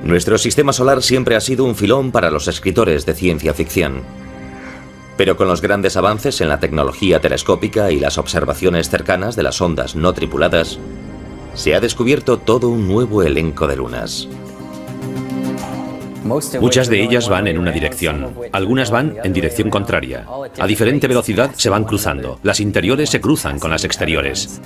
Nuestro sistema solar siempre ha sido un filón para los escritores de ciencia ficción. Pero con los grandes avances en la tecnología telescópica y las observaciones cercanas de las ondas no tripuladas, se ha descubierto todo un nuevo elenco de lunas. Muchas de ellas van en una dirección, algunas van en dirección contraria. A diferente velocidad se van cruzando, las interiores se cruzan con las exteriores.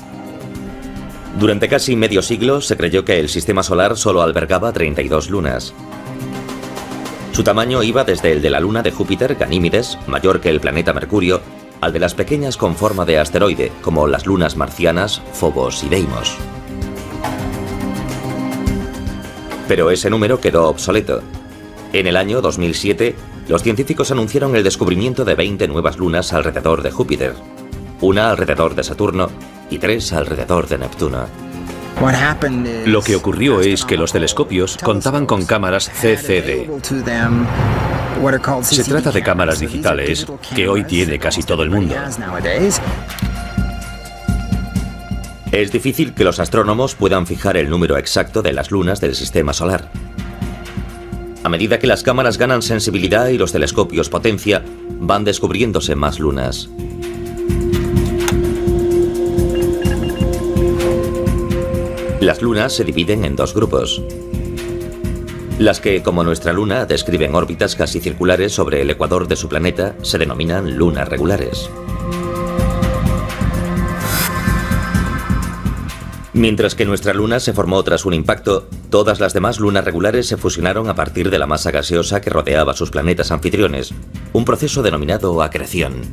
Durante casi medio siglo se creyó que el sistema solar solo albergaba 32 lunas. Su tamaño iba desde el de la luna de Júpiter, Ganímedes, mayor que el planeta Mercurio, al de las pequeñas con forma de asteroide, como las lunas marcianas, Phobos y Deimos. Pero ese número quedó obsoleto. En el año 2007, los científicos anunciaron el descubrimiento de 20 nuevas lunas alrededor de Júpiter, una alrededor de Saturno y 3 alrededor de Neptuno. Lo que ocurrió es que los telescopios contaban con cámaras CCD. Se trata de cámaras digitales que hoy tiene casi todo el mundo. Es difícil que los astrónomos puedan fijar el número exacto de las lunas del sistema solar. A medida que las cámaras ganan sensibilidad y los telescopios potencia, van descubriéndose más lunas. Las lunas se dividen en dos grupos. Las que, como nuestra luna, describen órbitas casi circulares sobre el ecuador de su planeta, se denominan lunas regulares. Mientras que nuestra luna se formó tras un impacto, todas las demás lunas regulares se fusionaron a partir de la masa gaseosa que rodeaba sus planetas anfitriones, un proceso denominado acreción.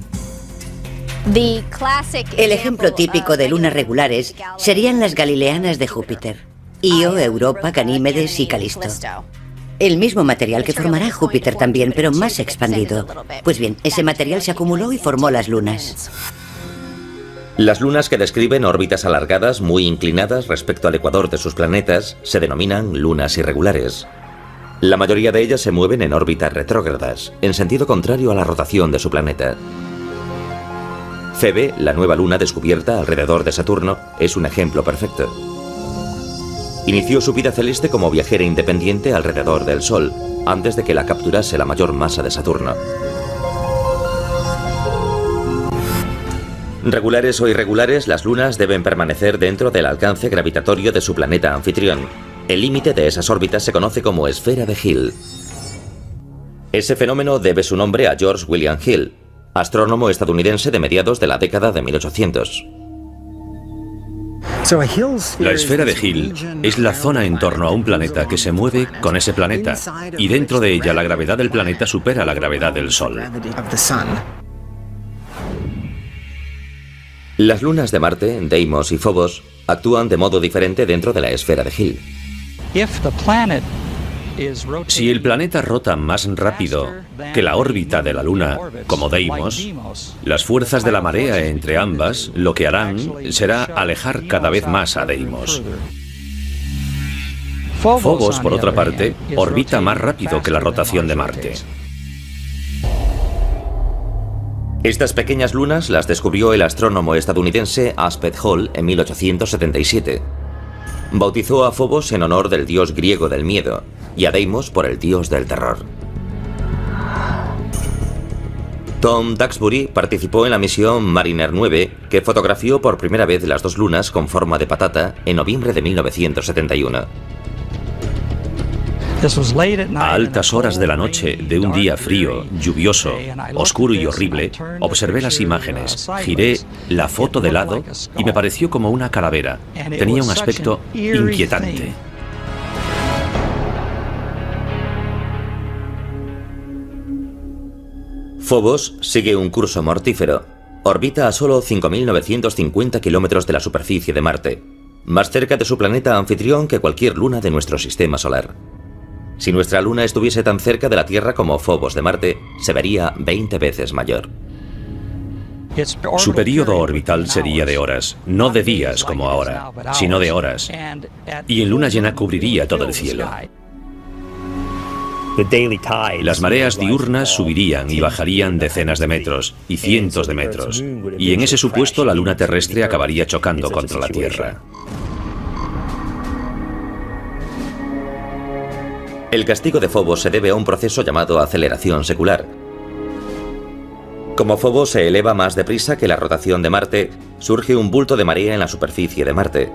El ejemplo típico de lunas regulares serían las galileanas de Júpiter: Io, Europa, Ganímedes y Calisto. El mismo material que formará Júpiter también, pero más expandido. Pues bien, ese material se acumuló y formó las lunas. Las lunas que describen órbitas alargadas muy inclinadas respecto al ecuador de sus planetas se denominan lunas irregulares. La mayoría de ellas se mueven en órbitas retrógradas, en sentido contrario a la rotación de su planeta. Febe, la nueva luna descubierta alrededor de Saturno, es un ejemplo perfecto. Inició su vida celeste como viajera independiente alrededor del Sol, antes de que la capturase la mayor masa de Saturno. Regulares o irregulares, las lunas deben permanecer dentro del alcance gravitatorio de su planeta anfitrión. El límite de esas órbitas se conoce como esfera de Hill. Ese fenómeno debe su nombre a George William Hill, astrónomo estadounidense de mediados de la década de 1800. La esfera de Hill es la zona en torno a un planeta que se mueve con ese planeta, y dentro de ella la gravedad del planeta supera la gravedad del Sol. Las lunas de Marte, Deimos y Phobos, actúan de modo diferente dentro de la esfera de Hill. Si el planeta rota más rápido que la órbita de la Luna, como Deimos, las fuerzas de la marea entre ambas lo que harán será alejar cada vez más a Deimos. Phobos, por otra parte, orbita más rápido que la rotación de Marte. Estas pequeñas lunas las descubrió el astrónomo estadounidense Aspet Hall en 1877. Bautizó a Phobos en honor del dios griego del miedo y a Deimos por el dios del terror. Tom Duxbury participó en la misión Mariner 9, que fotografió por primera vez las dos lunas con forma de patata en noviembre de 1971. A altas horas de la noche de un día frío, lluvioso, oscuro y horrible, observé las imágenes, giré la foto de lado y me pareció como una calavera. Tenía un aspecto inquietante. Phobos sigue un curso mortífero. Orbita a solo 5.950 kilómetros de la superficie de Marte, más cerca de su planeta anfitrión que cualquier luna de nuestro sistema solar. Si nuestra luna estuviese tan cerca de la Tierra como Phobos de Marte, se vería 20 veces mayor. Su período orbital sería de horas, no de días como ahora, sino de horas. Y en luna llena cubriría todo el cielo. Las mareas diurnas subirían y bajarían decenas de metros y cientos de metros. Y en ese supuesto la luna terrestre acabaría chocando contra la Tierra. El castigo de Phobos se debe a un proceso llamado aceleración secular. Como Phobos se eleva más deprisa que la rotación de Marte, surge un bulto de marea en la superficie de Marte.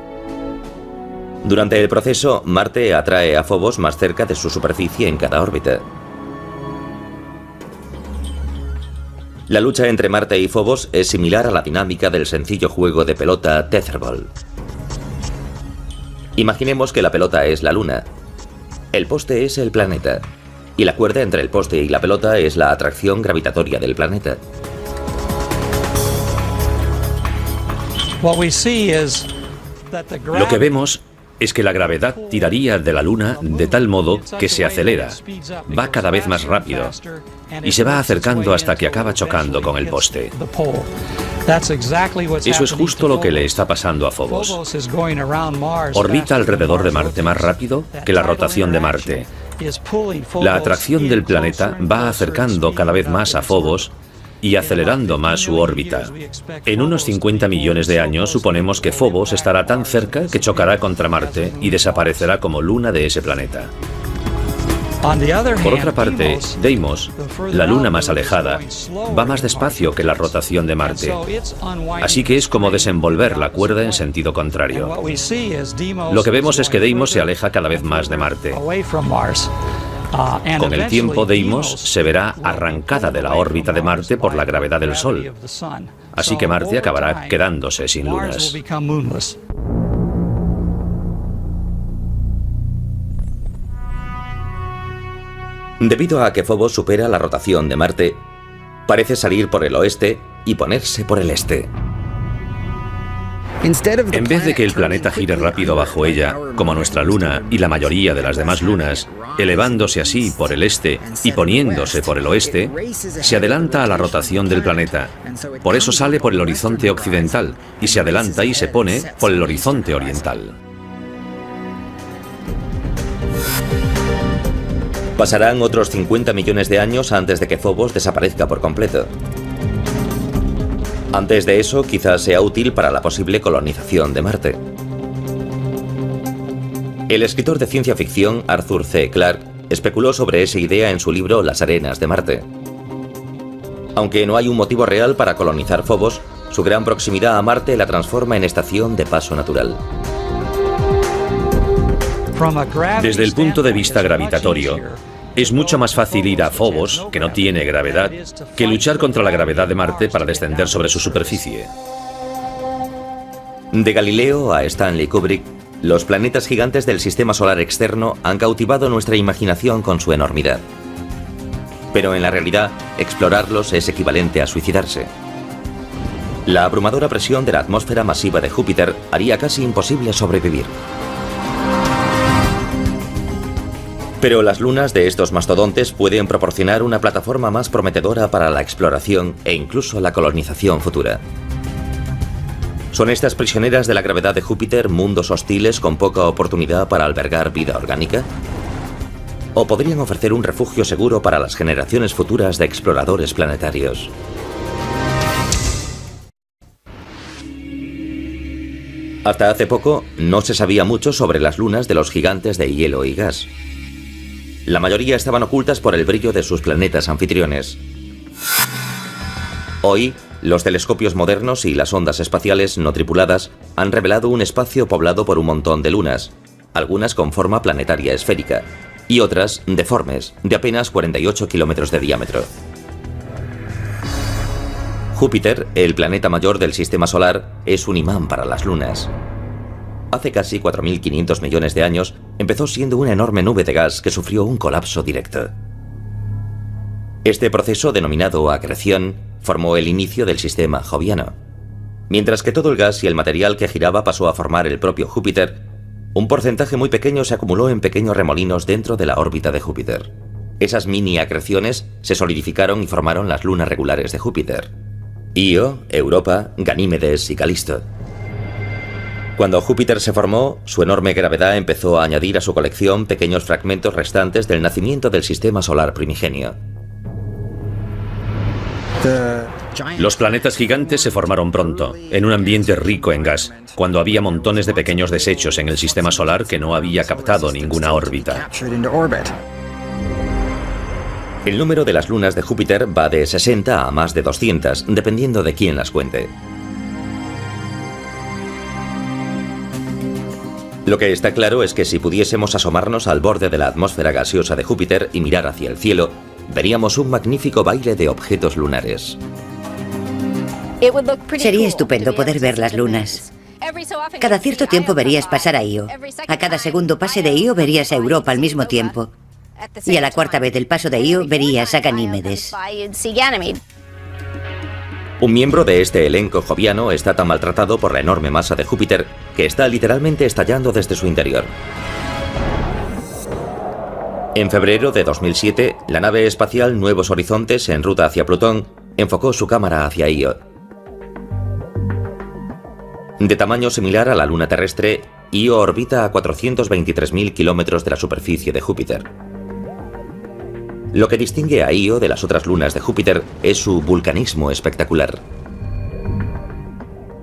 Durante el proceso, Marte atrae a Phobos más cerca de su superficie en cada órbita. La lucha entre Marte y Phobos es similar a la dinámica del sencillo juego de pelota Tetherball. Imaginemos que la pelota es la Luna, el poste es el planeta, y la cuerda entre el poste y la pelota es la atracción gravitatoria del planeta. Lo que vemos es que la gravedad tiraría de la Luna de tal modo que se acelera, va cada vez más rápido y se va acercando hasta que acaba chocando con el poste. Eso es justo lo que le está pasando a Phobos. Orbita alrededor de Marte más rápido que la rotación de Marte. La atracción del planeta va acercando cada vez más a Phobos y acelerando más su órbita. En unos 50 millones de años suponemos que Phobos estará tan cerca que chocará contra Marte y desaparecerá como luna de ese planeta. Por otra parte, Deimos, la luna más alejada, va más despacio que la rotación de Marte, así que es como desenvolver la cuerda en sentido contrario. Lo que vemos es que Deimos se aleja cada vez más de Marte. Con el tiempo, Deimos se verá arrancada de la órbita de Marte por la gravedad del Sol, así que Marte acabará quedándose sin lunas. Debido a que Phobos supera la rotación de Marte, parece salir por el oeste y ponerse por el este. En vez de que el planeta gire rápido bajo ella, como nuestra Luna y la mayoría de las demás lunas, elevándose así por el este y poniéndose por el oeste, se adelanta a la rotación del planeta. Por eso sale por el horizonte occidental y se adelanta y se pone por el horizonte oriental. Pasarán otros 50 millones de años antes de que Phobos desaparezca por completo. Antes de eso, quizás sea útil para la posible colonización de Marte. El escritor de ciencia ficción Arthur C. Clarke especuló sobre esa idea en su libro Las arenas de Marte. Aunque no hay un motivo real para colonizar Phobos, su gran proximidad a Marte la transforma en estación de paso natural. Desde el punto de vista gravitatorio, es mucho más fácil ir a Phobos, que no tiene gravedad, que luchar contra la gravedad de Marte para descender sobre su superficie. De Galileo a Stanley Kubrick, los planetas gigantes del sistema solar externo han cautivado nuestra imaginación con su enormidad. Pero en la realidad, explorarlos es equivalente a suicidarse. La abrumadora presión de la atmósfera masiva de Júpiter haría casi imposible sobrevivir. Pero las lunas de estos mastodontes pueden proporcionar una plataforma más prometedora para la exploración e incluso la colonización futura. ¿Son estas prisioneras de la gravedad de Júpiter mundos hostiles con poca oportunidad para albergar vida orgánica? ¿O podrían ofrecer un refugio seguro para las generaciones futuras de exploradores planetarios? Hasta hace poco no se sabía mucho sobre las lunas de los gigantes de hielo y gas. La mayoría estaban ocultas por el brillo de sus planetas anfitriones. Hoy, los telescopios modernos y las ondas espaciales no tripuladas han revelado un espacio poblado por un montón de lunas, algunas con forma planetaria esférica, y otras deformes, de apenas 48 kilómetros de diámetro. Júpiter, el planeta mayor del sistema solar, es un imán para las lunas. Hace casi 4.500 millones de años, empezó siendo una enorme nube de gas que sufrió un colapso directo. Este proceso, denominado acreción, formó el inicio del sistema joviano. Mientras que todo el gas y el material que giraba pasó a formar el propio Júpiter, un porcentaje muy pequeño se acumuló en pequeños remolinos dentro de la órbita de Júpiter. Esas mini acreciones se solidificaron y formaron las lunas regulares de Júpiter: Io, Europa, Ganímedes y Calisto. Cuando Júpiter se formó, su enorme gravedad empezó a añadir a su colección pequeños fragmentos restantes del nacimiento del sistema solar primigenio. Los planetas gigantes se formaron pronto, en un ambiente rico en gas, cuando había montones de pequeños desechos en el sistema solar que no había captado ninguna órbita. El número de las lunas de Júpiter va de 60 a más de 200, dependiendo de quién las cuente. Lo que está claro es que si pudiésemos asomarnos al borde de la atmósfera gaseosa de Júpiter y mirar hacia el cielo, veríamos un magnífico baile de objetos lunares. Sería estupendo poder ver las lunas. Cada cierto tiempo verías pasar a Io. A cada segundo pase de Io verías a Europa al mismo tiempo. Y a la cuarta vez del paso de Io verías a Ganímedes. Un miembro de este elenco joviano está tan maltratado por la enorme masa de Júpiter que está literalmente estallando desde su interior. En febrero de 2007, la nave espacial Nuevos Horizontes, en ruta hacia Plutón, enfocó su cámara hacia Io. De tamaño similar a la luna terrestre, Io orbita a 423.000 kilómetros de la superficie de Júpiter. Lo que distingue a Io de las otras lunas de Júpiter es su vulcanismo espectacular.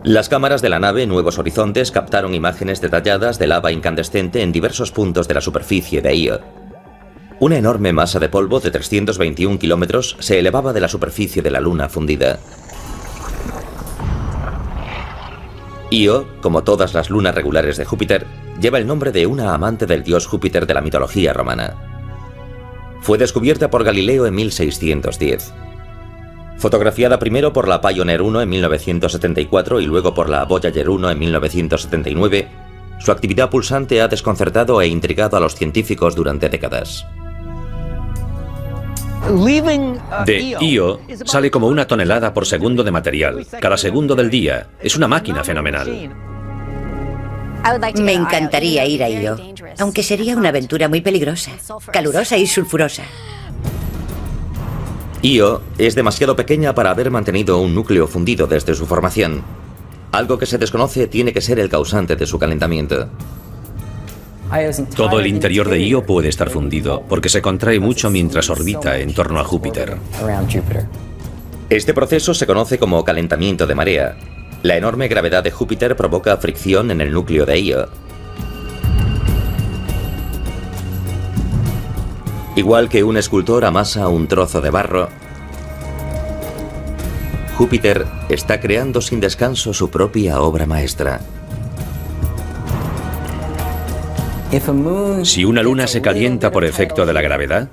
Las cámaras de la nave Nuevos Horizontes captaron imágenes detalladas de lava incandescente en diversos puntos de la superficie de Io. Una enorme masa de polvo de 321 kilómetros se elevaba de la superficie de la luna fundida. Io, como todas las lunas regulares de Júpiter, lleva el nombre de una amante del dios Júpiter de la mitología romana. Fue descubierta por Galileo en 1610. Fotografiada primero por la Pioneer 1 en 1974 y luego por la Voyager 1 en 1979, su actividad pulsante ha desconcertado e intrigado a los científicos durante décadas. De Io sale como 1 tonelada por segundo de material, cada segundo del día. Es una máquina fenomenal. Me encantaría ir a Io, aunque sería una aventura muy peligrosa, calurosa y sulfurosa. Io es demasiado pequeña para haber mantenido un núcleo fundido desde su formación. Algo que se desconoce tiene que ser el causante de su calentamiento. Todo el interior de Io puede estar fundido, porque se contrae mucho mientras orbita en torno a Júpiter. Este proceso se conoce como calentamiento de marea. La enorme gravedad de Júpiter provoca fricción en el núcleo de Io. Igual que un escultor amasa un trozo de barro, Júpiter está creando sin descanso su propia obra maestra. Si una luna se calienta por efecto de la gravedad,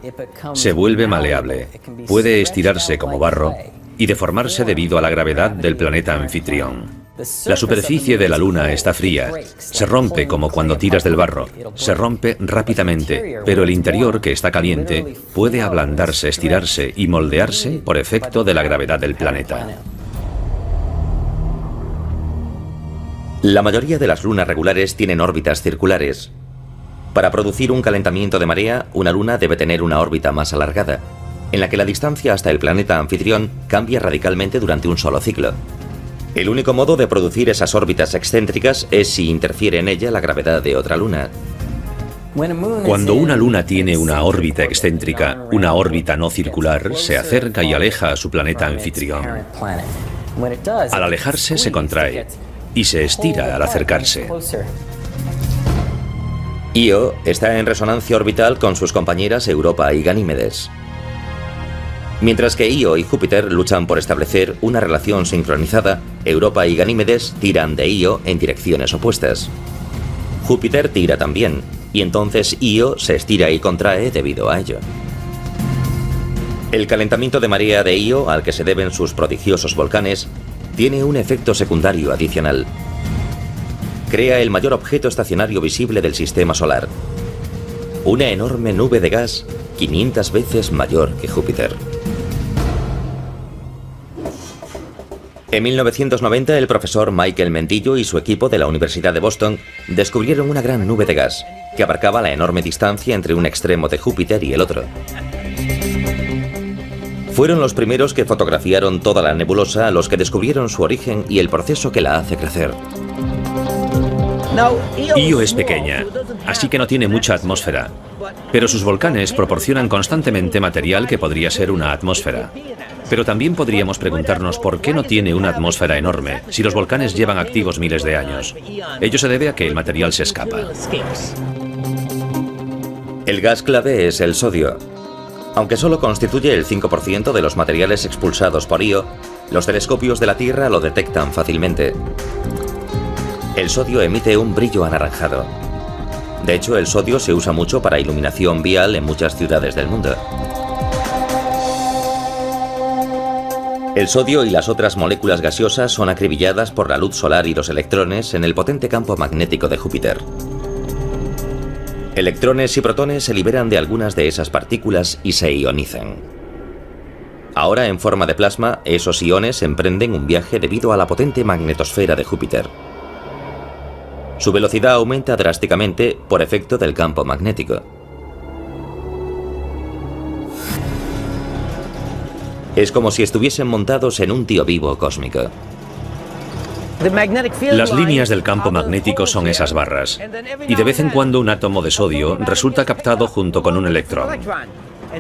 se vuelve maleable, puede estirarse como barro y deformarse debido a la gravedad del planeta anfitrión. La superficie de la luna está fría, se rompe como cuando tiras del barro, se rompe rápidamente, pero el interior, que está caliente, puede ablandarse, estirarse y moldearse por efecto de la gravedad del planeta. La mayoría de las lunas regulares tienen órbitas circulares. Para producir un calentamiento de marea, una luna debe tener una órbita más alargada, en la que la distancia hasta el planeta anfitrión cambia radicalmente durante un solo ciclo. El único modo de producir esas órbitas excéntricas es si interfiere en ella la gravedad de otra luna. Cuando una luna tiene una órbita excéntrica, una órbita no circular, se acerca y aleja a su planeta anfitrión. Al alejarse se contrae y se estira al acercarse. Io está en resonancia orbital con sus compañeras Europa y Ganímedes. Mientras que Io y Júpiter luchan por establecer una relación sincronizada, Europa y Ganímedes tiran de Io en direcciones opuestas. Júpiter tira también, y entonces Io se estira y contrae debido a ello. El calentamiento de marea de Io, al que se deben sus prodigiosos volcanes, tiene un efecto secundario adicional. Crea el mayor objeto estacionario visible del sistema solar. Una enorme nube de gas 500 veces mayor que Júpiter. En 1990, el profesor Michael Mentillo y su equipo de la Universidad de Boston descubrieron una gran nube de gas que abarcaba la enorme distancia entre un extremo de Júpiter y el otro. Fueron los primeros que fotografiaron toda la nebulosa, los que descubrieron su origen y el proceso que la hace crecer. Io es pequeña, así que no tiene mucha atmósfera, Pero sus volcanes proporcionan constantemente material que podría ser una atmósfera. Pero también podríamos preguntarnos por qué no tiene una atmósfera enorme si los volcanes llevan activos miles de años. Ello se debe a que el material se escapa. El gas clave es el sodio. Aunque solo constituye el 5% de los materiales expulsados por Io, los telescopios de la Tierra lo detectan fácilmente. El sodio emite un brillo anaranjado. De hecho, el sodio se usa mucho para iluminación vial en muchas ciudades del mundo. El sodio y las otras moléculas gaseosas son acribilladas por la luz solar y los electrones en el potente campo magnético de Júpiter. Electrones y protones se liberan de algunas de esas partículas y se ionizan. Ahora, en forma de plasma, esos iones emprenden un viaje debido a la potente magnetosfera de Júpiter. Su velocidad aumenta drásticamente por efecto del campo magnético. Es como si estuviesen montados en un tío vivo cósmico. Las líneas del campo magnético son esas barras, y de vez en cuando un átomo de sodio resulta captado junto con un electrón.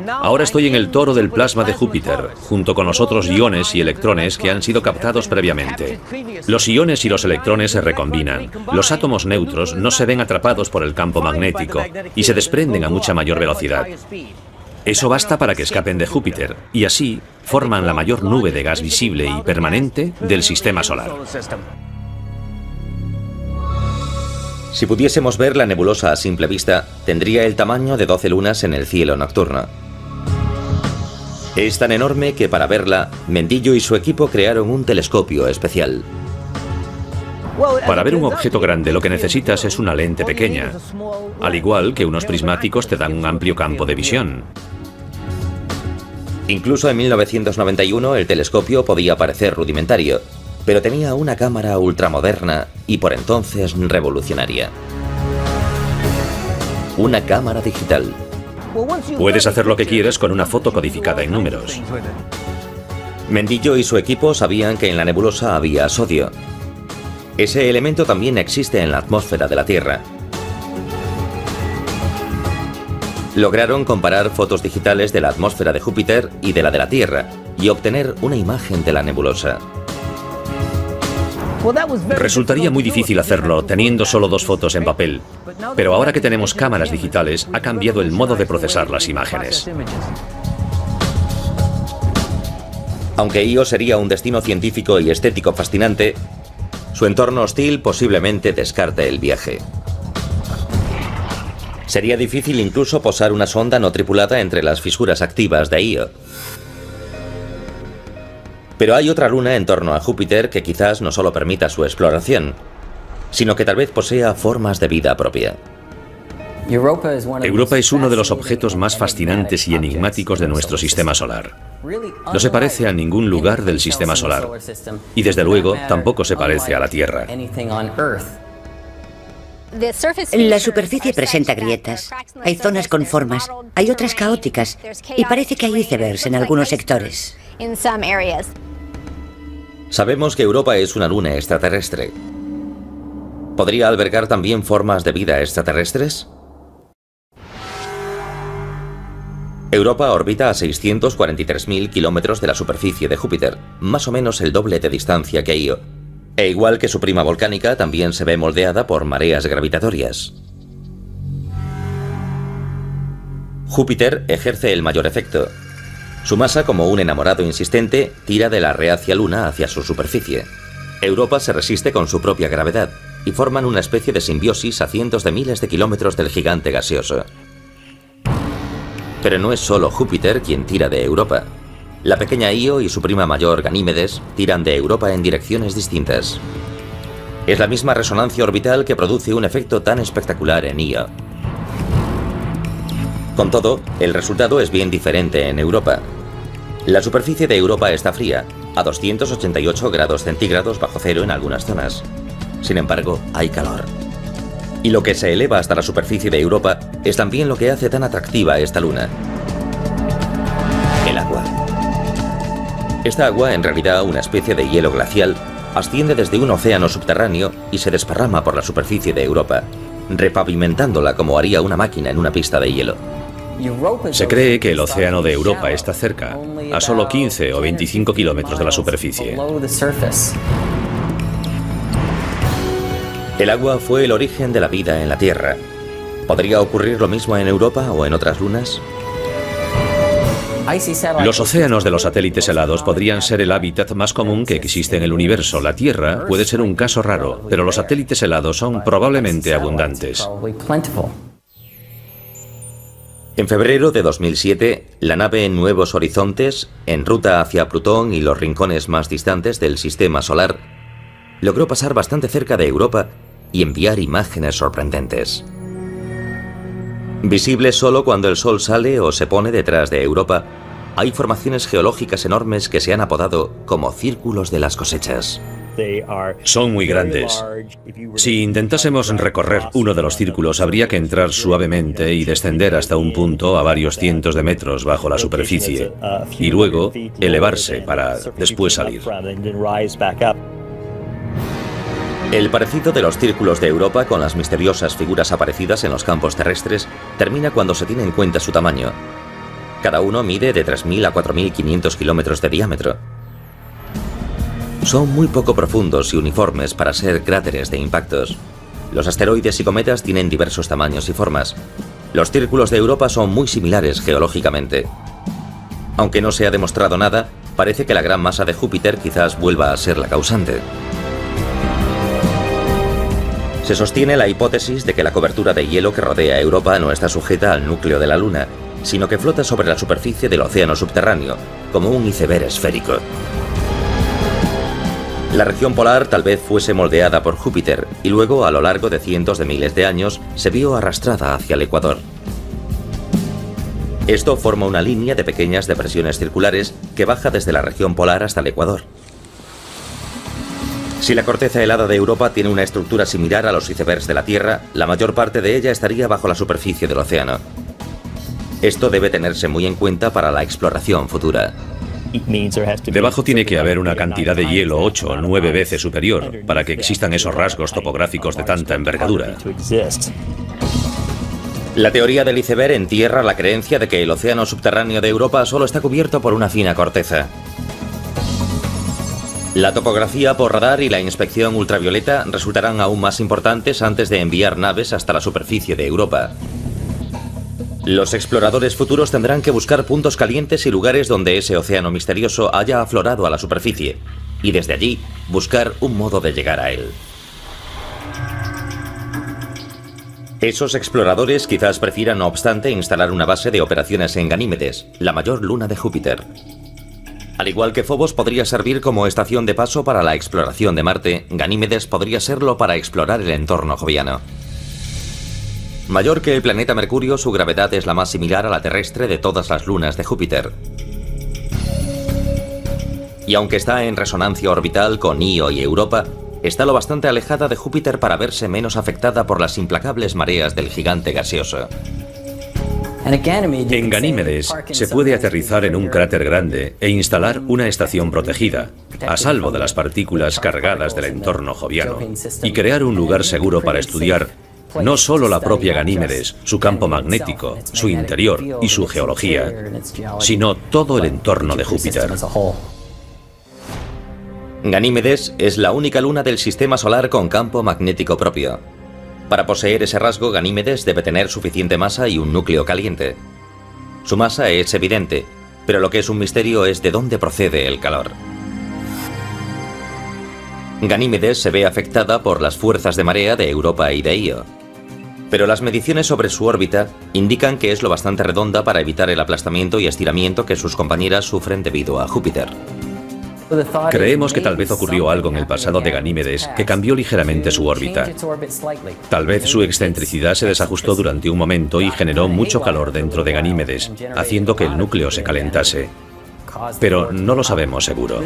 Ahora estoy en el toro del plasma de Júpiter, junto con los otros iones y electrones que han sido captados previamente. Los iones y los electrones se recombinan. Los átomos neutros no se ven atrapados por el campo magnético y se desprenden a mucha mayor velocidad. Eso basta para que escapen de Júpiter, y así forman la mayor nube de gas visible y permanente del sistema solar. Si pudiésemos ver la nebulosa a simple vista, tendría el tamaño de 12 lunas en el cielo nocturno. Es tan enorme que para verla, Mendillo y su equipo crearon un telescopio especial. Para ver un objeto grande lo que necesitas es una lente pequeña, al igual que unos prismáticos te dan un amplio campo de visión. Incluso en 1991 el telescopio podía parecer rudimentario, pero tenía una cámara ultramoderna y por entonces revolucionaria. Una cámara digital. Puedes hacer lo que quieras con una foto codificada en números. Mendillo y su equipo sabían que en la nebulosa había sodio. Ese elemento también existe en la atmósfera de la Tierra. Lograron comparar fotos digitales de la atmósfera de Júpiter y de la Tierra y obtener una imagen de la nebulosa. Resultaría muy difícil hacerlo teniendo solo 2 fotos en papel, pero ahora que tenemos cámaras digitales ha cambiado el modo de procesar las imágenes. Aunque Io sería un destino científico y estético fascinante, su entorno hostil posiblemente descarte el viaje. Sería difícil incluso posar una sonda no tripulada entre las fisuras activas de Io. Pero hay otra luna en torno a Júpiter que quizás no solo permita su exploración, sino que tal vez posea formas de vida propia. Europa es uno de los objetos más fascinantes y enigmáticos de nuestro sistema solar. No se parece a ningún lugar del sistema solar, y desde luego tampoco se parece a la Tierra. La superficie presenta grietas, hay zonas con formas, hay otras caóticas, y parece que hay icebergs en algunos sectores. Sabemos que Europa es una luna extraterrestre. ¿Podría albergar también formas de vida extraterrestres? Europa orbita a 643.000 kilómetros de la superficie de Júpiter, más o menos el doble de distancia que Io. E igual que su prima volcánica, también se ve moldeada por mareas gravitatorias. Júpiter ejerce el mayor efecto. Su masa, como un enamorado insistente, tira de la reacia luna hacia su superficie. Europa se resiste con su propia gravedad y forman una especie de simbiosis a cientos de miles de kilómetros del gigante gaseoso. Pero no es solo Júpiter quien tira de Europa. La pequeña Io y su prima mayor Ganímedes tiran de Europa en direcciones distintas. Es la misma resonancia orbital que produce un efecto tan espectacular en Io. Con todo, el resultado es bien diferente en Europa. La superficie de Europa está fría, a 288 grados centígrados bajo cero en algunas zonas. Sin embargo, hay calor. Y lo que se eleva hasta la superficie de Europa es también lo que hace tan atractiva esta luna: el agua. Esta agua, en realidad una especie de hielo glacial, asciende desde un océano subterráneo y se desparrama por la superficie de Europa. repavimentándola como haría una máquina en una pista de hielo. Se cree que el océano de Europa está cerca, a solo 15 o 25 kilómetros de la superficie. El agua fue el origen de la vida en la Tierra. ¿Podría ocurrir lo mismo en Europa o en otras lunas? Los océanos de los satélites helados podrían ser el hábitat más común que existe en el universo. La Tierra puede ser un caso raro, pero los satélites helados son probablemente abundantes. En febrero de 2007, la nave Nuevos Horizontes, en ruta hacia Plutón y los rincones más distantes del sistema solar, logró pasar bastante cerca de Europa y enviar imágenes sorprendentes. Visible solo cuando el Sol sale o se pone detrás de Europa, hay formaciones geológicas enormes que se han apodado como círculos de las cosechas. Son muy grandes. Si intentásemos recorrer uno de los círculos, habría que entrar suavemente y descender hasta un punto a varios cientos de metros bajo la superficie, y luego elevarse para después salir. El parecido de los círculos de Europa con las misteriosas figuras aparecidas en los campos terrestres termina cuando se tiene en cuenta su tamaño. Cada uno mide de 3.000 a 4.500 kilómetros de diámetro. Son muy poco profundos y uniformes para ser cráteres de impactos. Los asteroides y cometas tienen diversos tamaños y formas. Los círculos de Europa son muy similares geológicamente. Aunque no se ha demostrado nada, parece que la gran masa de Júpiter quizás vuelva a ser la causante. Se sostiene la hipótesis de que la cobertura de hielo que rodea Europa no está sujeta al núcleo de la Luna, sino que flota sobre la superficie del océano subterráneo, como un iceberg esférico. La región polar tal vez fuese moldeada por Júpiter y luego, a lo largo de cientos de miles de años, se vio arrastrada hacia el ecuador. Esto forma una línea de pequeñas depresiones circulares que baja desde la región polar hasta el ecuador. Si la corteza helada de Europa tiene una estructura similar a los icebergs de la Tierra, la mayor parte de ella estaría bajo la superficie del océano. Esto debe tenerse muy en cuenta para la exploración futura. Debajo tiene que haber una cantidad de hielo 8 o 9 veces superior para que existan esos rasgos topográficos de tanta envergadura. La teoría del iceberg entierra la creencia de que el océano subterráneo de Europa solo está cubierto por una fina corteza. La topografía por radar y la inspección ultravioleta resultarán aún más importantes antes de enviar naves hasta la superficie de Europa. Los exploradores futuros tendrán que buscar puntos calientes y lugares donde ese océano misterioso haya aflorado a la superficie, y desde allí buscar un modo de llegar a él. Esos exploradores quizás prefieran, no obstante, instalar una base de operaciones en Ganímedes, la mayor luna de Júpiter. Al igual que Phobos podría servir como estación de paso para la exploración de Marte, Ganímedes podría serlo para explorar el entorno joviano. Mayor que el planeta Mercurio, su gravedad es la más similar a la terrestre de todas las lunas de Júpiter. Y aunque está en resonancia orbital con Io y Europa, está lo bastante alejada de Júpiter para verse menos afectada por las implacables mareas del gigante gaseoso. En Ganímedes se puede aterrizar en un cráter grande e instalar una estación protegida, a salvo de las partículas cargadas del entorno joviano, y crear un lugar seguro para estudiar no solo la propia Ganímedes, su campo magnético, su interior y su geología, sino todo el entorno de Júpiter. Ganímedes es la única luna del sistema solar con campo magnético propio. Para poseer ese rasgo, Ganímedes debe tener suficiente masa y un núcleo caliente. Su masa es evidente, pero lo que es un misterio es de dónde procede el calor. Ganímedes se ve afectada por las fuerzas de marea de Europa y de Io. Pero las mediciones sobre su órbita indican que es lo bastante redonda para evitar el aplastamiento y estiramiento que sus compañeras sufren debido a Júpiter. Creemos que tal vez ocurrió algo en el pasado de Ganímedes que cambió ligeramente su órbita. Tal vez su excentricidad se desajustó durante un momento y generó mucho calor dentro de Ganímedes, haciendo que el núcleo se calentase. Pero no lo sabemos seguro.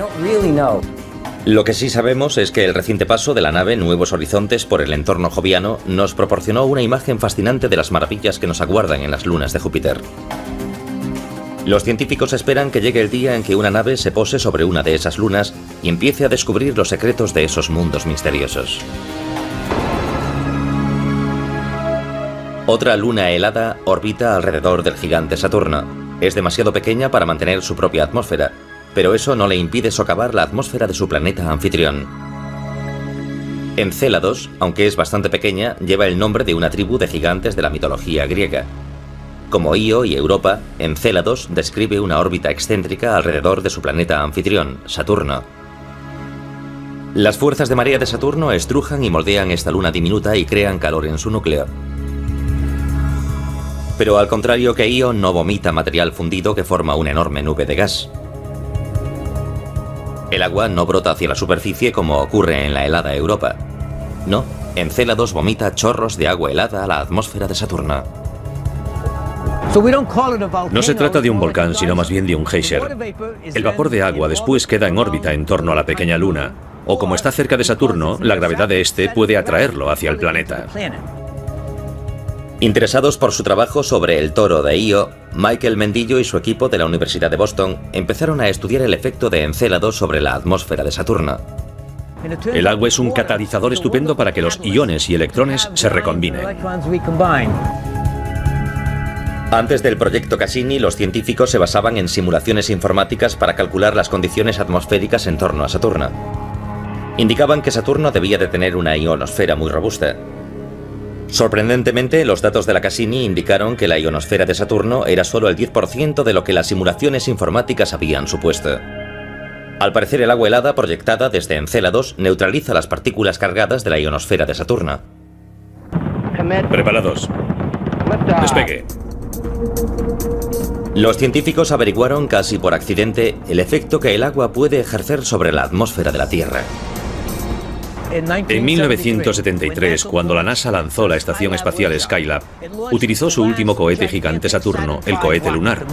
Lo que sí sabemos es que el reciente paso de la nave Nuevos Horizontes por el entorno joviano nos proporcionó una imagen fascinante de las maravillas que nos aguardan en las lunas de Júpiter. Los científicos esperan que llegue el día en que una nave se pose sobre una de esas lunas y empiece a descubrir los secretos de esos mundos misteriosos. Otra luna helada orbita alrededor del gigante Saturno. Es demasiado pequeña para mantener su propia atmósfera, pero eso no le impide socavar la atmósfera de su planeta anfitrión. Encélados, aunque es bastante pequeña, lleva el nombre de una tribu de gigantes de la mitología griega. Como Io y Europa, Encélados describe una órbita excéntrica alrededor de su planeta anfitrión, Saturno. Las fuerzas de marea de Saturno estrujan y moldean esta luna diminuta y crean calor en su núcleo. Pero al contrario que Io, no vomita material fundido que forma una enorme nube de gas. El agua no brota hacia la superficie como ocurre en la helada Europa. No, Encélados vomita chorros de agua helada a la atmósfera de Saturno. No se trata de un volcán, sino más bien de un geyser. El vapor de agua después queda en órbita en torno a la pequeña luna, o como está cerca de Saturno, la gravedad de este puede atraerlo hacia el planeta. Interesados por su trabajo sobre el toro de Io, Michael Mendillo y su equipo de la Universidad de Boston empezaron a estudiar el efecto de Encélados sobre la atmósfera de Saturno. El agua es un catalizador estupendo para que los iones y electrones se recombinen. Antes del proyecto Cassini, los científicos se basaban en simulaciones informáticas para calcular las condiciones atmosféricas en torno a Saturno. Indicaban que Saturno debía de tener una ionosfera muy robusta. Sorprendentemente, los datos de la Cassini indicaron que la ionosfera de Saturno era solo el 10% de lo que las simulaciones informáticas habían supuesto. Al parecer, el agua helada proyectada desde Encélados neutraliza las partículas cargadas de la ionosfera de Saturno. Preparados. Despegue. Los científicos averiguaron casi por accidente el efecto que el agua puede ejercer sobre la atmósfera de la Tierra. En 1973, cuando la NASA lanzó la estación espacial Skylab, utilizó su último cohete gigante Saturno, el cohete lunar.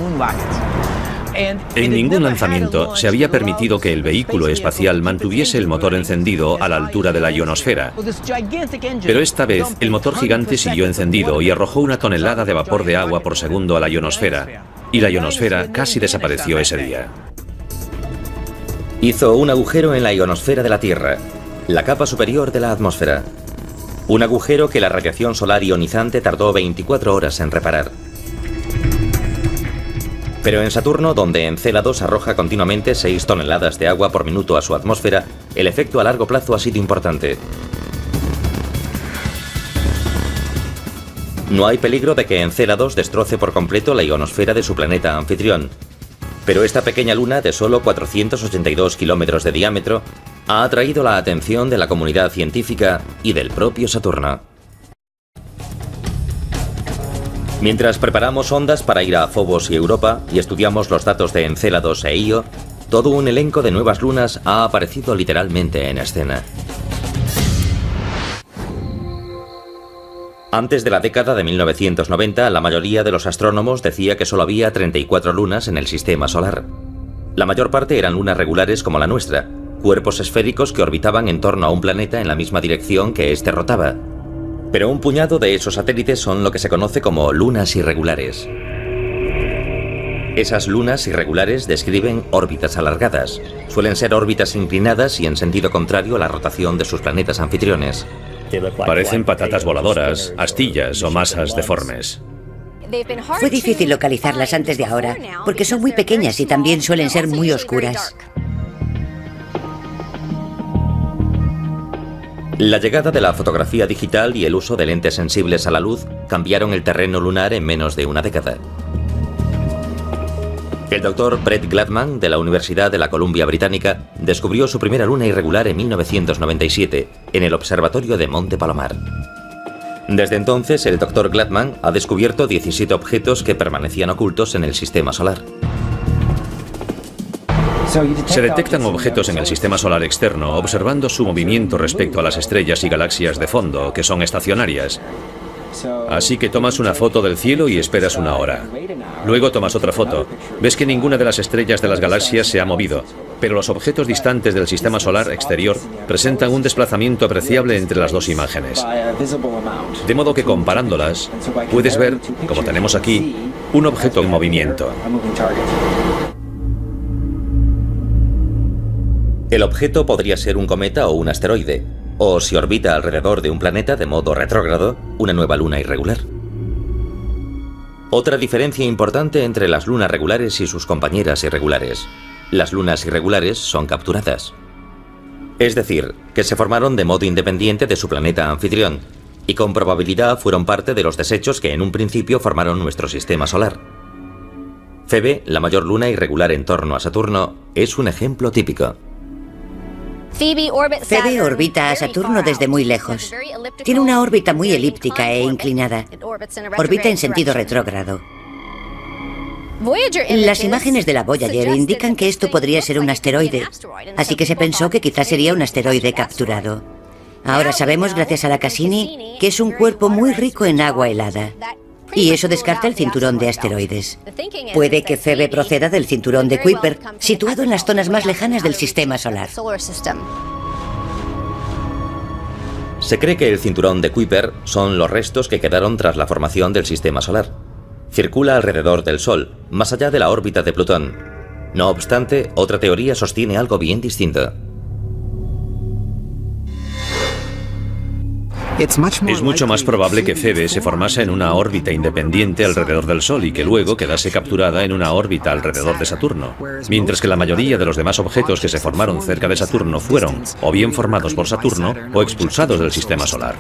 En ningún lanzamiento se había permitido que el vehículo espacial mantuviese el motor encendido a la altura de la ionosfera. Pero esta vez el motor gigante siguió encendido y arrojó una tonelada de vapor de agua por segundo a la ionosfera, y la ionosfera casi desapareció ese día. Hizo un agujero en la ionosfera de la Tierra, la capa superior de la atmósfera. Un agujero que la radiación solar ionizante tardó 24 horas en reparar. Pero en Saturno, donde Encélados arroja continuamente 6 toneladas de agua por minuto a su atmósfera, el efecto a largo plazo ha sido importante. No hay peligro de que Encélados destroce por completo la ionosfera de su planeta anfitrión. Pero esta pequeña luna de solo 482 kilómetros de diámetro ha atraído la atención de la comunidad científica y del propio Saturno. Mientras preparamos ondas para ir a Phobos y Europa y estudiamos los datos de Encélados e Io, todo un elenco de nuevas lunas ha aparecido literalmente en escena. Antes de la década de 1990, la mayoría de los astrónomos decía que solo había 34 lunas en el sistema solar. La mayor parte eran lunas regulares como la nuestra, cuerpos esféricos que orbitaban en torno a un planeta en la misma dirección que éste rotaba. Pero un puñado de esos satélites son lo que se conoce como lunas irregulares. Esas lunas irregulares describen órbitas alargadas. Suelen ser órbitas inclinadas y en sentido contrario a la rotación de sus planetas anfitriones. Parecen patatas voladoras, astillas o masas deformes. Fue difícil localizarlas antes de ahora, porque son muy pequeñas y también suelen ser muy oscuras. La llegada de la fotografía digital y el uso de lentes sensibles a la luz cambiaron el terreno lunar en menos de una década. El doctor Brett Gladman, de la Universidad de la Columbia Británica, descubrió su primera luna irregular en 1997, en el observatorio de Monte Palomar. Desde entonces, el doctor Gladman ha descubierto 17 objetos que permanecían ocultos en el sistema solar. Se detectan objetos en el sistema solar externo observando su movimiento respecto a las estrellas y galaxias de fondo, que son estacionarias. Así que tomas una foto del cielo y esperas una hora. Luego tomas otra foto. Ves que ninguna de las estrellas de las galaxias se ha movido, pero los objetos distantes del sistema solar exterior presentan un desplazamiento apreciable entre las dos imágenes. De modo que comparándolas, puedes ver, como tenemos aquí, un objeto en movimiento. El objeto podría ser un cometa o un asteroide, o si orbita alrededor de un planeta de modo retrógrado, una nueva luna irregular. Otra diferencia importante entre las lunas regulares y sus compañeras irregulares. Las lunas irregulares son capturadas. Es decir, que se formaron de modo independiente de su planeta anfitrión, y con probabilidad fueron parte de los desechos que en un principio formaron nuestro sistema solar. Febe, la mayor luna irregular en torno a Saturno, es un ejemplo típico. Febe orbita a Saturno desde muy lejos. Tiene una órbita muy elíptica e inclinada. Orbita en sentido retrógrado. Las imágenes de la Voyager indican que esto podría ser un asteroide, así que se pensó que quizás sería un asteroide capturado. Ahora sabemos, gracias a la Cassini, que es un cuerpo muy rico en agua helada. Y eso descarta el cinturón de asteroides. Puede que Febe proceda del cinturón de Kuiper, situado en las zonas más lejanas del sistema solar. Se cree que el cinturón de Kuiper son los restos que quedaron tras la formación del sistema solar. Circula alrededor del Sol, más allá de la órbita de Plutón. No obstante, otra teoría sostiene algo bien distinto. Es mucho más probable que Febe se formase en una órbita independiente alrededor del Sol y que luego quedase capturada en una órbita alrededor de Saturno, mientras que la mayoría de los demás objetos que se formaron cerca de Saturno fueron o bien formados por Saturno o expulsados del sistema solar.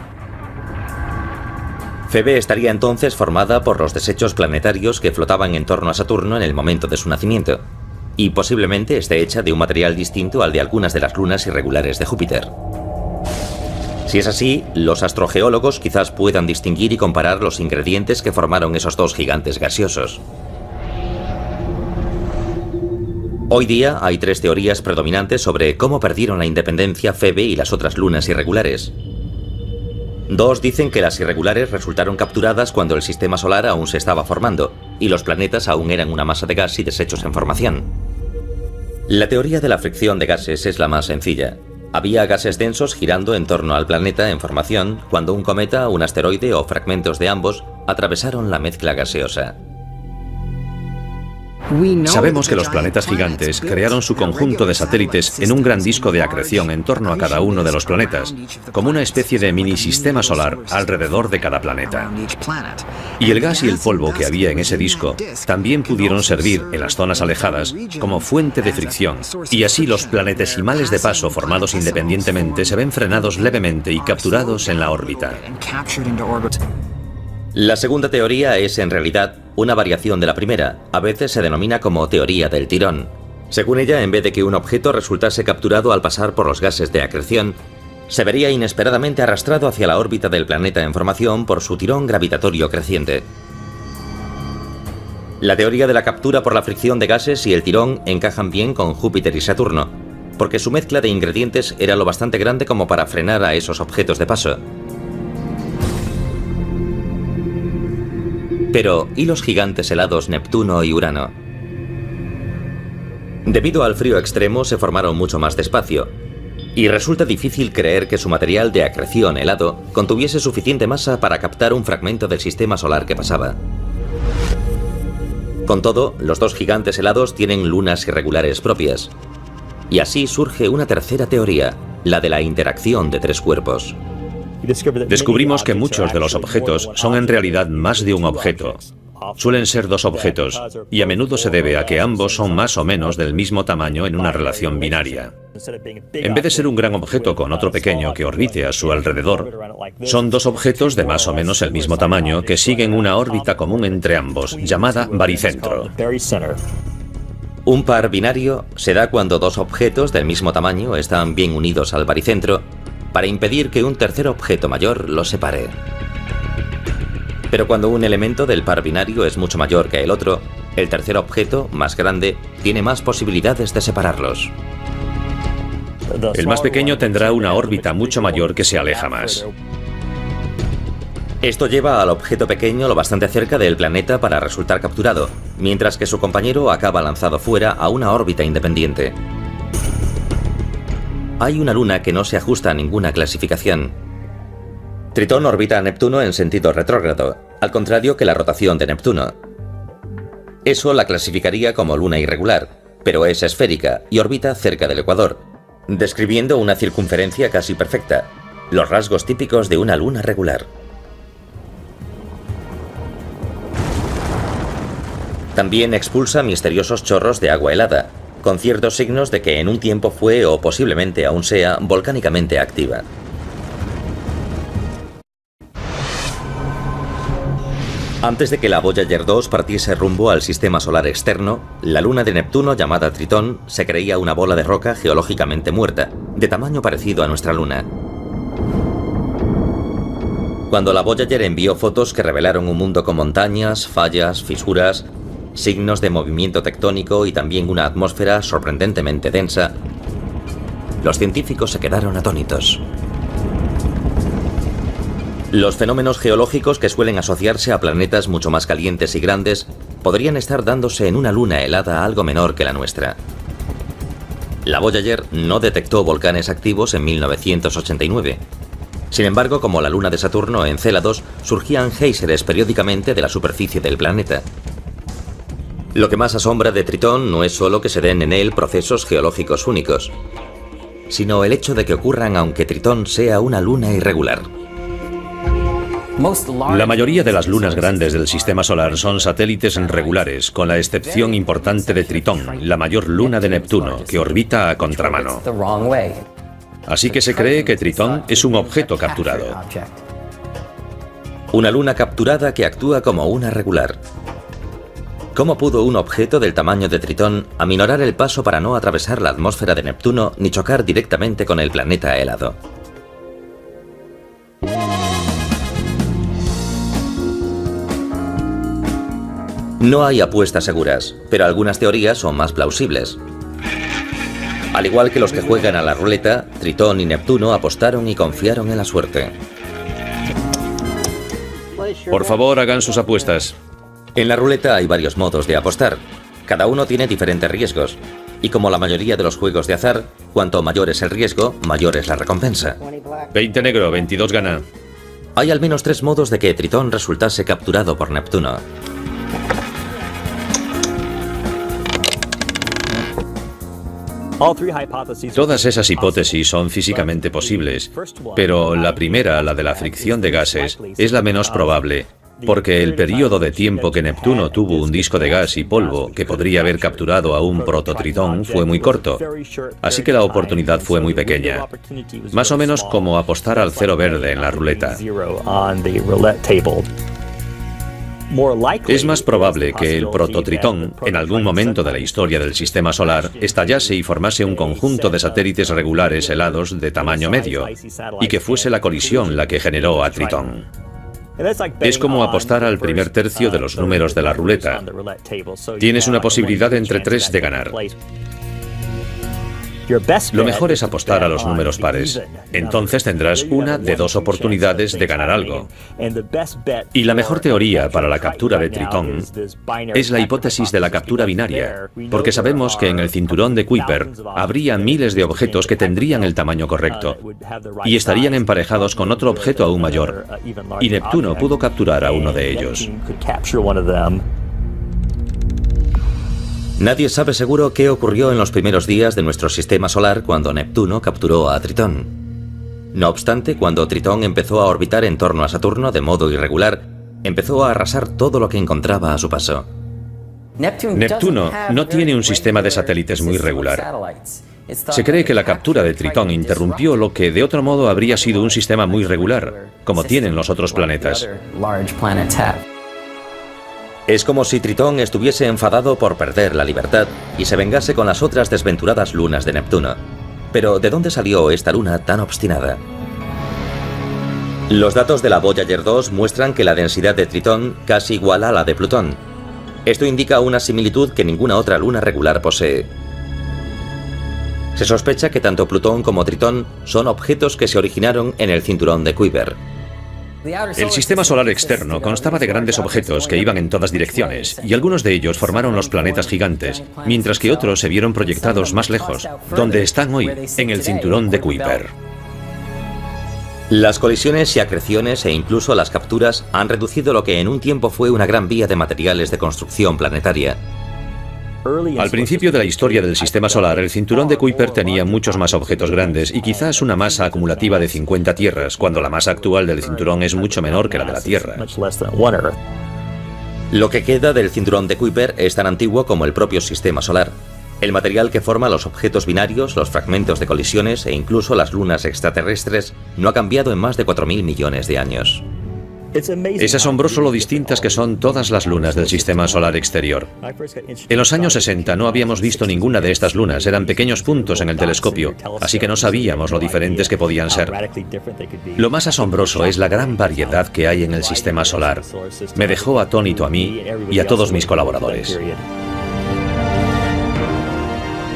Febe estaría entonces formada por los desechos planetarios que flotaban en torno a Saturno en el momento de su nacimiento, y posiblemente esté hecha de un material distinto al de algunas de las lunas irregulares de Júpiter. Si es así, los astrogeólogos quizás puedan distinguir y comparar los ingredientes que formaron esos dos gigantes gaseosos. Hoy día hay tres teorías predominantes sobre cómo perdieron la independencia Febe y las otras lunas irregulares. Dos dicen que las irregulares resultaron capturadas cuando el sistema solar aún se estaba formando y los planetas aún eran una masa de gas y desechos en formación. La teoría de la fricción de gases es la más sencilla. Había gases densos girando en torno al planeta en formación cuando un cometa, un asteroide o fragmentos de ambos atravesaron la mezcla gaseosa. Sabemos que los planetas gigantes crearon su conjunto de satélites en un gran disco de acreción en torno a cada uno de los planetas, como una especie de mini sistema solar alrededor de cada planeta. Y el gas y el polvo que había en ese disco también pudieron servir en las zonas alejadas como fuente de fricción, y así los planetesimales de paso formados independientemente se ven frenados levemente y capturados en la órbita. La segunda teoría es en realidad una variación de la primera, a veces se denomina como teoría del tirón. Según ella, en vez de que un objeto resultase capturado al pasar por los gases de acreción, se vería inesperadamente arrastrado hacia la órbita del planeta en formación por su tirón gravitatorio creciente. La teoría de la captura por la fricción de gases y el tirón encajan bien con Júpiter y Saturno, porque su mezcla de ingredientes era lo bastante grande como para frenar a esos objetos de paso. Pero, ¿y los gigantes helados Neptuno y Urano? Debido al frío extremo se formaron mucho más despacio, y resulta difícil creer que su material de acreción helado contuviese suficiente masa para captar un fragmento del sistema solar que pasaba. Con todo, los dos gigantes helados tienen lunas irregulares propias, y así surge una tercera teoría, la de la interacción de tres cuerpos. Descubrimos que muchos de los objetos son en realidad más de un objeto. Suelen ser dos objetos, y a menudo se debe a que ambos son más o menos del mismo tamaño en una relación binaria. En vez de ser un gran objeto con otro pequeño que orbite a su alrededor, son dos objetos de más o menos el mismo tamaño que siguen una órbita común entre ambos, llamada baricentro. Un par binario se da cuando dos objetos del mismo tamaño están bien unidos al baricentro para impedir que un tercer objeto mayor los separe. Pero cuando un elemento del par binario es mucho mayor que el otro, el tercer objeto, más grande, tiene más posibilidades de separarlos. El más pequeño tendrá una órbita mucho mayor que se aleja más. Esto lleva al objeto pequeño lo bastante cerca del planeta para resultar capturado, mientras que su compañero acaba lanzado fuera a una órbita independiente. Hay una luna que no se ajusta a ninguna clasificación. Tritón orbita a Neptuno en sentido retrógrado, al contrario que la rotación de Neptuno. Eso la clasificaría como luna irregular, pero es esférica y orbita cerca del ecuador, describiendo una circunferencia casi perfecta, los rasgos típicos de una luna regular. También expulsa misteriosos chorros de agua helada, con ciertos signos de que en un tiempo fue o posiblemente aún sea volcánicamente activa. Antes de que la Voyager 2 partiese rumbo al sistema solar externo, la luna de Neptuno llamada Tritón se creía una bola de roca geológicamente muerta, de tamaño parecido a nuestra luna. Cuando la Voyager envió fotos que revelaron un mundo con montañas, fallas, fisuras, signos de movimiento tectónico y también una atmósfera sorprendentemente densa, los científicos se quedaron atónitos. Los fenómenos geológicos que suelen asociarse a planetas mucho más calientes y grandes podrían estar dándose en una luna helada algo menor que la nuestra. La Voyager no detectó volcanes activos en 1989. Sin embargo, como la luna de Saturno, Encélados, surgían géiseres periódicamente de la superficie del planeta. Lo que más asombra de Tritón no es solo que se den en él procesos geológicos únicos, sino el hecho de que ocurran aunque Tritón sea una luna irregular. La mayoría de las lunas grandes del sistema solar son satélites regulares, con la excepción importante de Tritón, la mayor luna de Neptuno, que orbita a contramano. Así que se cree que Tritón es un objeto capturado. Una luna capturada que actúa como una regular. ¿Cómo pudo un objeto del tamaño de Tritón aminorar el paso para no atravesar la atmósfera de Neptuno ni chocar directamente con el planeta helado? No hay apuestas seguras, pero algunas teorías son más plausibles. Al igual que los que juegan a la ruleta, Tritón y Neptuno apostaron y confiaron en la suerte. Por favor, hagan sus apuestas. En la ruleta hay varios modos de apostar. Cada uno tiene diferentes riesgos. Y como la mayoría de los juegos de azar, cuanto mayor es el riesgo, mayor es la recompensa. 20 negro, 22 gana. Hay al menos 3 modos de que Tritón resultase capturado por Neptuno. Todas esas hipótesis son físicamente posibles, pero la primera, la de la fricción de gases, es la menos probable, porque el periodo de tiempo que Neptuno tuvo un disco de gas y polvo que podría haber capturado a un prototritón fue muy corto, así que la oportunidad fue muy pequeña, más o menos como apostar al cero verde en la ruleta. Es más probable que el prototritón, en algún momento de la historia del sistema solar, estallase y formase un conjunto de satélites regulares helados de tamaño medio, y que fuese la colisión la que generó a Tritón. Es como apostar al primer tercio de los números de la ruleta. Tienes una posibilidad entre 3 de ganar. Lo mejor es apostar a los números pares. Entonces tendrás una de 2 oportunidades de ganar algo. Y la mejor teoría para la captura de Tritón es la hipótesis de la captura binaria, porque sabemos que en el cinturón de Kuiper habría miles de objetos que tendrían el tamaño correcto y estarían emparejados con otro objeto aún mayor. Y Neptuno pudo capturar a uno de ellos. Nadie sabe seguro qué ocurrió en los primeros días de nuestro sistema solar cuando Neptuno capturó a Tritón. No obstante, cuando Tritón empezó a orbitar en torno a Saturno de modo irregular, empezó a arrasar todo lo que encontraba a su paso. Neptuno no tiene un sistema de satélites muy regular. Se cree que la captura de Tritón interrumpió lo que de otro modo habría sido un sistema muy regular, como tienen los otros planetas. Es como si Tritón estuviese enfadado por perder la libertad y se vengase con las otras desventuradas lunas de Neptuno. Pero ¿de dónde salió esta luna tan obstinada? Los datos de la Voyager 2 muestran que la densidad de Tritón casi iguala a la de Plutón. Esto indica una similitud que ninguna otra luna regular posee. Se sospecha que tanto Plutón como Tritón son objetos que se originaron en el cinturón de Kuiper. El sistema solar externo constaba de grandes objetos que iban en todas direcciones, y algunos de ellos formaron los planetas gigantes, mientras que otros se vieron proyectados más lejos, donde están hoy, en el cinturón de Kuiper. Las colisiones y acreciones e incluso las capturas han reducido lo que en un tiempo fue una gran vía de materiales de construcción planetaria. Al principio de la historia del sistema solar, el cinturón de Kuiper tenía muchos más objetos grandes y quizás una masa acumulativa de 50 tierras, cuando la masa actual del cinturón es mucho menor que la de la Tierra. Lo que queda del cinturón de Kuiper es tan antiguo como el propio sistema solar. El material que forma los objetos binarios, los fragmentos de colisiones e incluso las lunas extraterrestres no ha cambiado en más de 4.000 millones de años. Es asombroso lo distintas que son todas las lunas del sistema solar exterior. En los años 60 no habíamos visto ninguna de estas lunas, eran pequeños puntos en el telescopio, así que no sabíamos lo diferentes que podían ser. Lo más asombroso es la gran variedad que hay en el sistema solar. Me dejó atónito a mí y a todos mis colaboradores.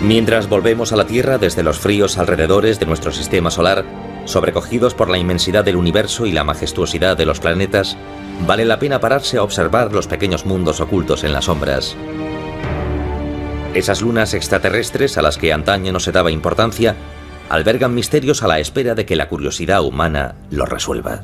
Mientras volvemos a la Tierra desde los fríos alrededores de nuestro sistema solar, sobrecogidos por la inmensidad del universo y la majestuosidad de los planetas, vale la pena pararse a observar los pequeños mundos ocultos en las sombras. Esas lunas extraterrestres a las que antaño no se daba importancia, albergan misterios a la espera de que la curiosidad humana los resuelva.